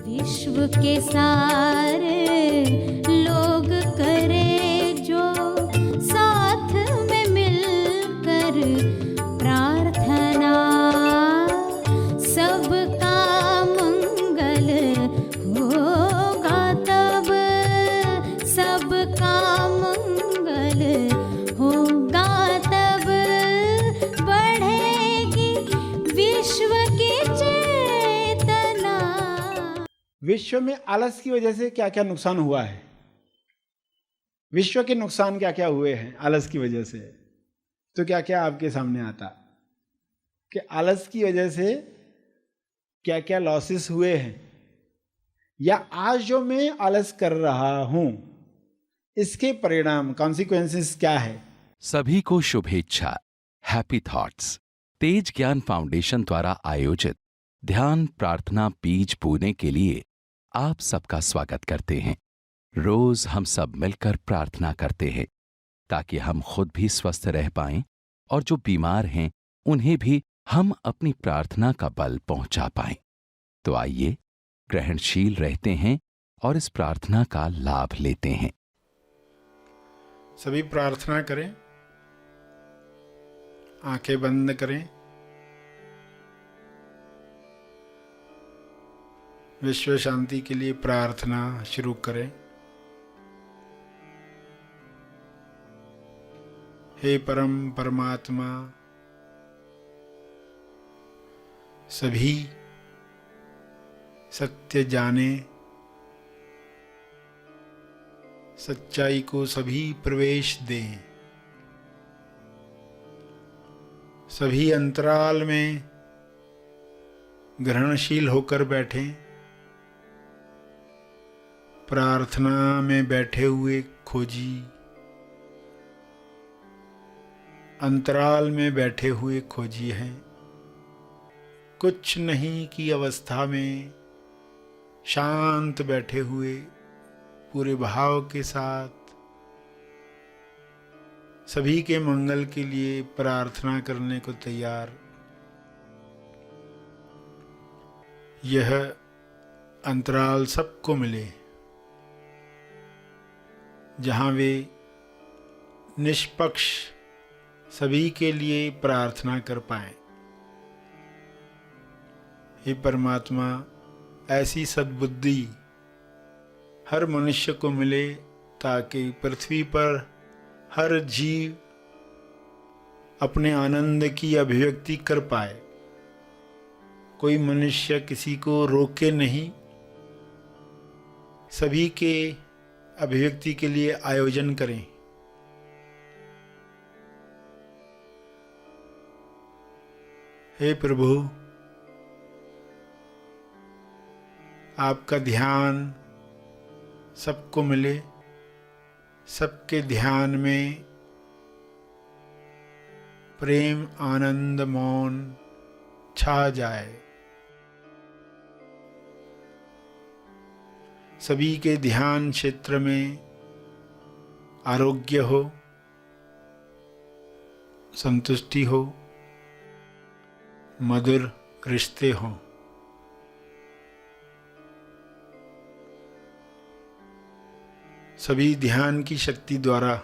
विश्व के सारे लोग करे जो साथ में मिलकर प्रार्थना, सबका मंगल होगा तब, सबका मंगल होगा तब, बढ़ेगी विश्व की चेतना। विश्व में आलस की वजह से क्या क्या नुकसान हुआ है? विश्व के नुकसान क्या क्या हुए हैं आलस की वजह से? तो क्या क्या आपके सामने आता कि आलस की वजह से क्या क्या लॉसेस हुए हैं, या आज जो मैं आलस कर रहा हूं इसके परिणाम कॉन्सिक्वेंसेस क्या है? सभी को शुभेच्छा। हैप्पी थॉट्स तेज ज्ञान फाउंडेशन द्वारा आयोजित ध्यान प्रार्थना बीज बोने के लिए आप सबका स्वागत करते हैं। रोज हम सब मिलकर प्रार्थना करते हैं ताकि हम खुद भी स्वस्थ रह पाएं और जो बीमार हैं उन्हें भी हम अपनी प्रार्थना का बल पहुंचा पाएं। तो आइए ग्रहणशील रहते हैं और इस प्रार्थना का लाभ लेते हैं। सभी प्रार्थना करें, आंखें बंद करें। विश्व शांति के लिए प्रार्थना शुरू करें। हे परम परमात्मा, सभी सत्य जाने, सच्चाई को सभी प्रवेश दें। सभी अंतराल में ग्रहणशील होकर बैठें। प्रार्थना में बैठे हुए खोजी, अंतराल में बैठे हुए खोजी हैं। कुछ नहीं की अवस्था में शांत बैठे हुए पूरे भाव के साथ सभी के मंगल के लिए प्रार्थना करने को तैयार। यह अंतराल सबको मिले जहाँ वे निष्पक्ष सभी के लिए प्रार्थना कर पाएं। हे परमात्मा, ऐसी सद्बुद्धि हर मनुष्य को मिले ताकि पृथ्वी पर हर जीव अपने आनंद की अभिव्यक्ति कर पाए। कोई मनुष्य किसी को रोके नहीं, सभी के अभिव्यक्ति के लिए आयोजन करें। हे प्रभु, आपका ध्यान सबको मिले, सबके ध्यान में प्रेम, आनंद, मौन छा जाए। सभी के ध्यान क्षेत्र में आरोग्य हो, संतुष्टि हो, मधुर रिश्ते हों। सभी ध्यान की शक्ति द्वारा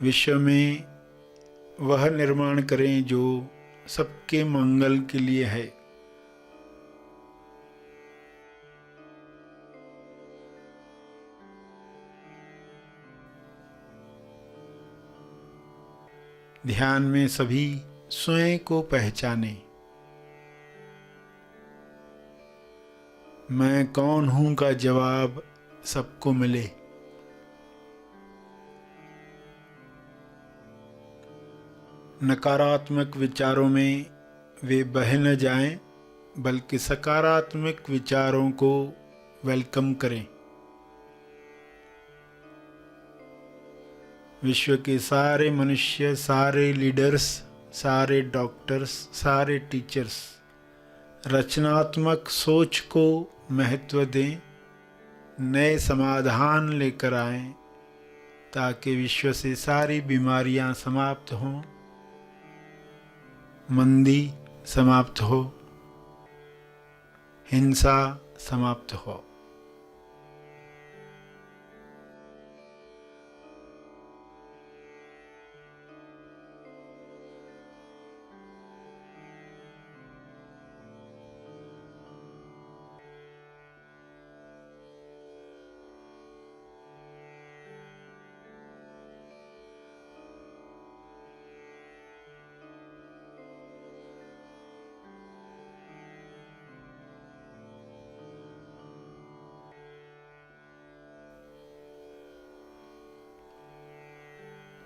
विश्व में वह निर्माण करें जो सबके मंगल के लिए है। ध्यान में सभी स्वयं को पहचाने। मैं कौन हूं का जवाब सबको मिले। नकारात्मक विचारों में वे बह न जाएं, बल्कि सकारात्मक विचारों को वेलकम करें। विश्व के सारे मनुष्य, सारे लीडर्स, सारे डॉक्टर्स, सारे टीचर्स रचनात्मक सोच को महत्व दें, नए समाधान लेकर आएं ताकि विश्व से सारी बीमारियां समाप्त हों, मंदी समाप्त हो। हिंसा समाप्त हो।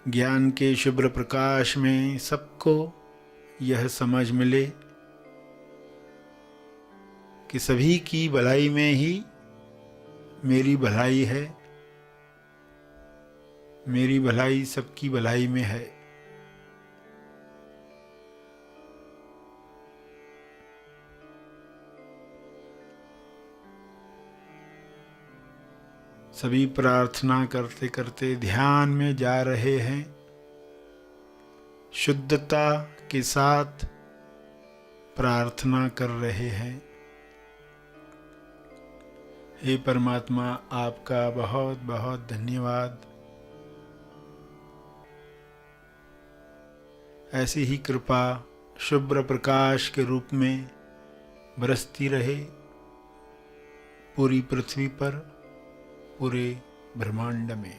ज्ञान के शुभ्र प्रकाश में सबको यह समझ मिले कि सभी की भलाई में ही मेरी भलाई है, मेरी भलाई सबकी भलाई में है। सभी प्रार्थना करते करते ध्यान में जा रहे हैं, शुद्धता के साथ प्रार्थना कर रहे हैं। हे परमात्मा, आपका बहुत बहुत धन्यवाद। ऐसी ही कृपा शुभ्र प्रकाश के रूप में बरसती रहे पूरी पृथ्वी पर, पूरे ब्रह्मांड में।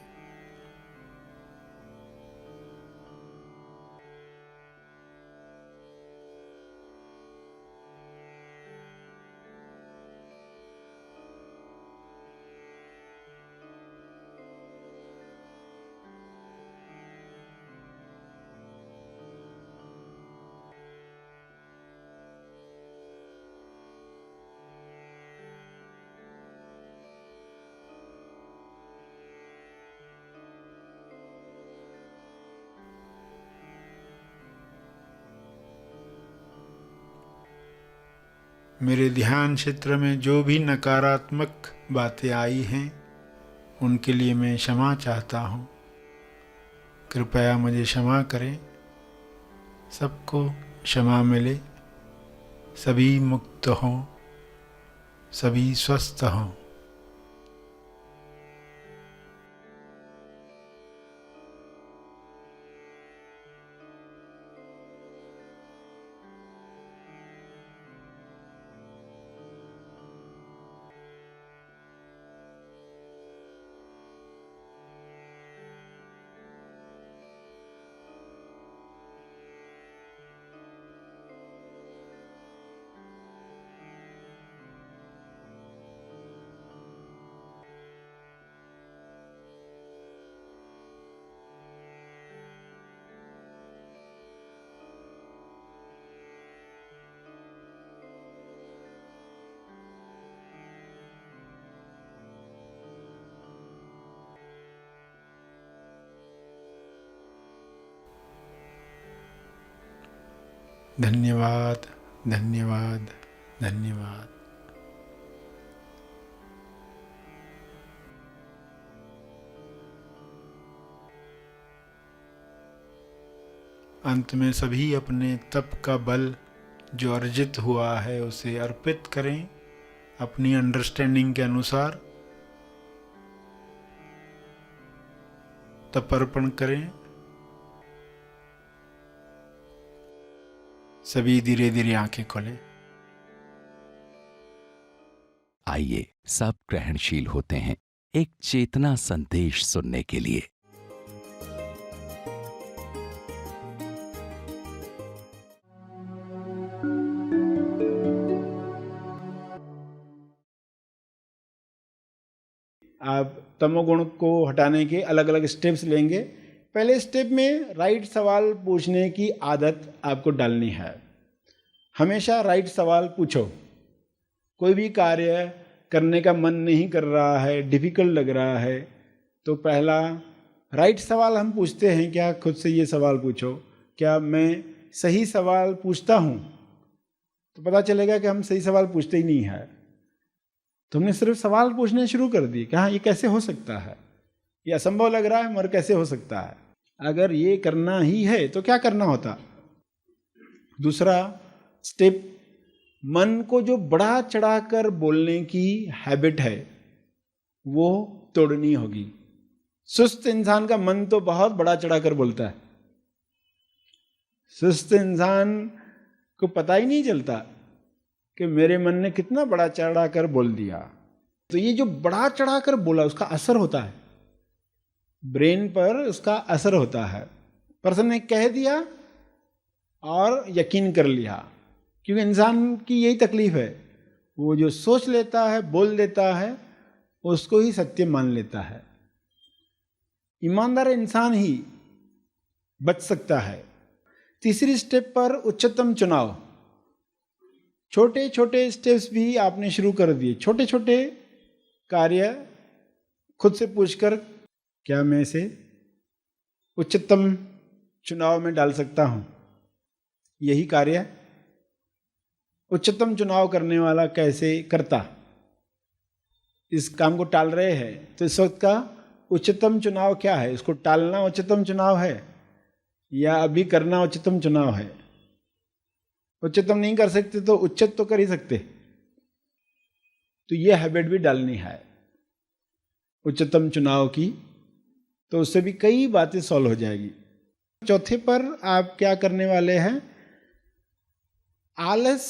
मेरे ध्यान क्षेत्र में जो भी नकारात्मक बातें आई हैं, उनके लिए मैं क्षमा चाहता हूँ। कृपया मुझे क्षमा करें। सबको क्षमा मिले, सभी मुक्त हों, सभी स्वस्थ हों। धन्यवाद, धन्यवाद, धन्यवाद। अंत में सभी अपने तप का बल जो अर्जित हुआ है उसे अर्पित करें अपनी अंडरस्टैंडिंग के अनुसार। तप अर्पण करें। सभी धीरे धीरे आंखें खोलें। आइए सब ग्रहणशील होते हैं एक चेतना संदेश सुनने के लिए। आप तमोगुण को हटाने के अलग अलग स्टेप्स लेंगे। पहले स्टेप में राइट सवाल पूछने की आदत आपको डालनी है। हमेशा राइट सवाल पूछो। कोई भी कार्य करने का मन नहीं कर रहा है, डिफिकल्ट लग रहा है, तो पहला राइट सवाल हम पूछते हैं क्या? खुद से ये सवाल पूछो, क्या मैं सही सवाल पूछता हूँ? तो पता चलेगा कि हम सही सवाल पूछते ही नहीं है। तो हमने सिर्फ सवाल पूछने शुरू कर दिए कि हाँ ये कैसे हो सकता है, ये असंभव लग रहा है मगर कैसे हो सकता है। अगर ये करना ही है तो क्या करना होता? दूसरा स्टेप मन को जो बढ़ा चढ़ाकर बोलने की हैबिट है वो तोड़नी होगी। सुस्त इंसान का मन तो बहुत बढ़ा चढ़ाकर बोलता है। सुस्त इंसान को पता ही नहीं चलता कि मेरे मन ने कितना बढ़ा चढ़ाकर बोल दिया। तो ये जो बढ़ा चढ़ाकर बोला उसका असर होता है, ब्रेन पर उसका असर होता है। पर्सन ने कह दिया और यकीन कर लिया, क्योंकि इंसान की यही तकलीफ है, वो जो सोच लेता है बोल देता है उसको ही सत्य मान लेता है। ईमानदार इंसान ही बच सकता है। तीसरी स्टेप पर उच्चतम चुनाव। छोटे छोटे स्टेप्स भी आपने शुरू कर दिए, छोटे छोटे कार्य खुद से पूछकर क्या मैं इसे उच्चतम चुनाव में डाल सकता हूं। यही कार्य उच्चतम चुनाव करने वाला कैसे करता। इस काम को टाल रहे हैं तो इस वक्त का उच्चतम चुनाव क्या है? इसको टालना उच्चतम चुनाव है या अभी करना उच्चतम चुनाव है? उच्चतम नहीं कर सकते तो उच्चत तो कर ही सकते। तो ये हैबिट भी डालनी है उच्चतम चुनाव की, तो उससे भी कई बातें सॉल्व हो जाएगी। चौथे पर आप क्या करने वाले हैं? आलस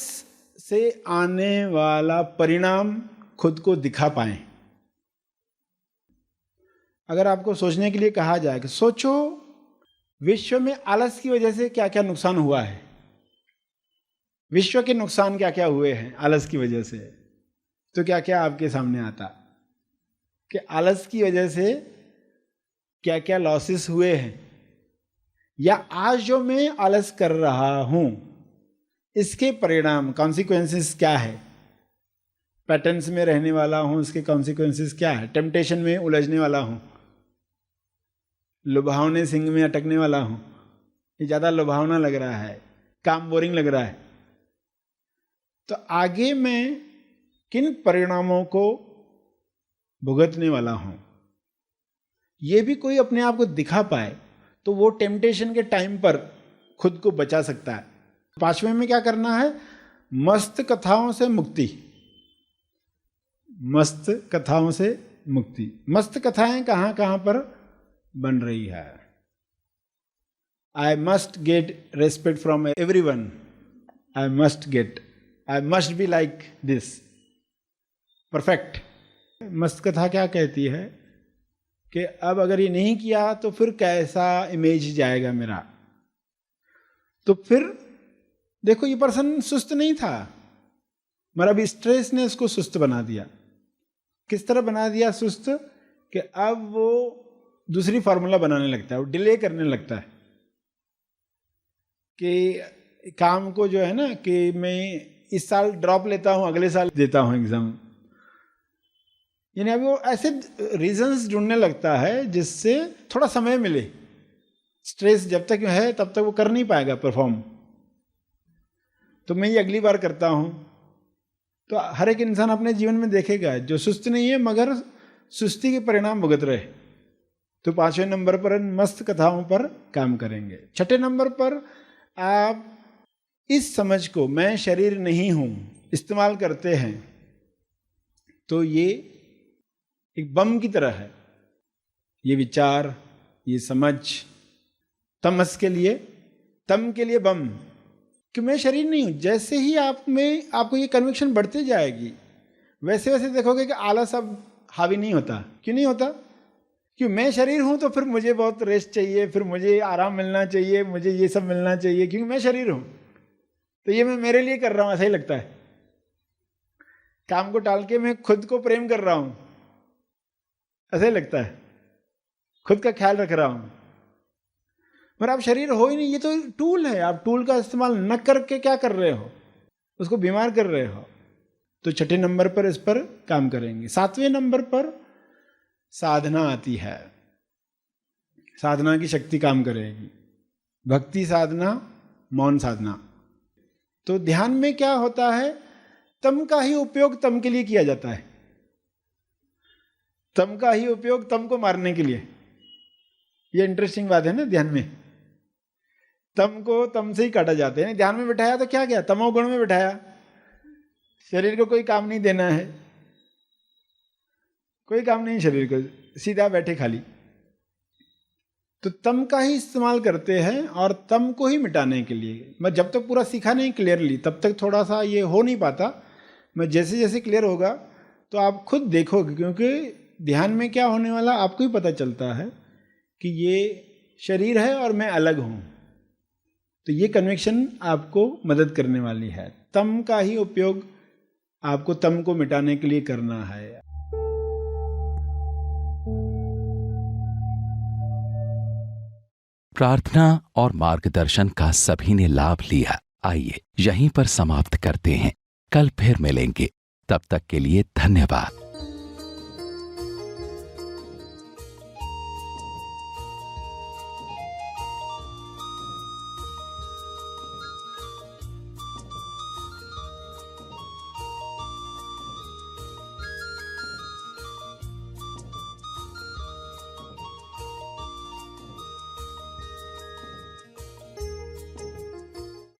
से आने वाला परिणाम खुद को दिखा पाएं। अगर आपको सोचने के लिए कहा जाए कि सोचो विश्व में आलस की वजह से क्या क्या नुकसान हुआ है, विश्व के नुकसान क्या क्या हुए हैं आलस की वजह से, तो क्या क्या आपके सामने आता कि आलस की वजह से क्या क्या लॉसेस हुए हैं, या आज जो मैं आलस कर रहा हूं इसके परिणाम कॉन्सिक्वेंसेस क्या है। पैटर्न्स में रहने वाला हूं, इसके कॉन्सिक्वेंसेस क्या है। टेम्पटेशन में उलझने वाला हूं, लुभावने सिंह में अटकने वाला हूं, ये ज़्यादा लुभावना लग रहा है, काम बोरिंग लग रहा है, तो आगे मैं किन परिणामों को भुगतने वाला हूं, ये भी कोई अपने आप को दिखा पाए तो वो टेम्पटेशन के टाइम पर खुद को बचा सकता है। पांचवें में क्या करना है? मस्त कथाओं से मुक्ति। मस्त कथाओं से मुक्ति। मस्त कथाएं कहां कहां पर बन रही है। I must get respect from everyone, I must get, I must be like this, perfect. मस्त कथा क्या कहती है कि अब अगर ये नहीं किया तो फिर कैसा इमेज जाएगा मेरा। तो फिर देखो ये पर्सन सुस्त नहीं था, मगर अभी स्ट्रेस ने उसको सुस्त बना दिया। किस तरह बना दिया सुस्त? कि अब वो दूसरी फार्मूला बनाने लगता है, वो डिले करने लगता है कि काम को जो है ना कि मैं इस साल ड्रॉप लेता हूं, अगले साल देता हूं एग्जाम। यानी अभी वो ऐसे रीजंस ढूंढने लगता है जिससे थोड़ा समय मिले। स्ट्रेस जब तक है तब तक वो कर नहीं पाएगा परफॉर्म, तो मैं ये अगली बार करता हूं। तो हर एक इंसान अपने जीवन में देखेगा जो सुस्त नहीं है मगर सुस्ती के परिणाम भुगत रहे। तो पांचवें नंबर पर मस्त कथाओं पर काम करेंगे। छठे नंबर पर आप इस समझ को मैं शरीर नहीं हूं इस्तेमाल करते हैं, तो ये एक बम की तरह है। ये विचार, ये समझ तमस के लिए, तम के लिए बम, कि मैं शरीर नहीं हूं। जैसे ही आप में आपको ये कन्विक्शन बढ़ती जाएगी वैसे वैसे देखोगे कि आलस अब हावी नहीं होता। क्यों नहीं होता? क्यों? मैं शरीर हूं तो फिर मुझे बहुत रेस्ट चाहिए, फिर मुझे आराम मिलना चाहिए, मुझे ये सब मिलना चाहिए, क्योंकि मैं शरीर हूं। तो ये मैं मेरे लिए कर रहा हूं, ऐसा ही लगता है। काम को टाल के मैं खुद को प्रेम कर रहा हूं, ऐसा ही लगता है। खुद का ख्याल रख रहा हूं, पर आप शरीर हो ही नहीं। ये तो टूल है, आप टूल का इस्तेमाल न करके क्या कर रहे हो? उसको बीमार कर रहे हो। तो छठे नंबर पर इस पर काम करेंगे। सातवें नंबर पर साधना आती है। साधना की शक्ति काम करेगी। भक्ति साधना, मौन साधना। तो ध्यान में क्या होता है? तम का ही उपयोग तम के लिए किया जाता है। तम का ही उपयोग तम को मारने के लिए। ये इंटरेस्टिंग बात है ना ध्यान में। तम को तम से ही काटा जाता है। ध्यान में बिठाया तो क्या किया? तमोगुण में बिठाया। शरीर को कोई काम नहीं देना है, कोई काम नहीं शरीर को, सीधा बैठे खाली, तो तम का ही इस्तेमाल करते हैं और तम को ही मिटाने के लिए। मैं जब तक पूरा सीखा नहीं क्लियरली तब तक थोड़ा सा ये हो नहीं पाता। मैं जैसे जैसे क्लियर होगा तो आप खुद देखोगे, क्योंकि ध्यान में क्या होने वाला आपको ही पता चलता है कि ये शरीर है और मैं अलग हूँ। तो ये कन्विक्शन आपको मदद करने वाली है। तम का ही उपयोग आपको तम को मिटाने के लिए करना है। प्रार्थना और मार्गदर्शन का सभी ने लाभ लिया। आइए यहीं पर समाप्त करते हैं, कल फिर मिलेंगे। तब तक के लिए धन्यवाद।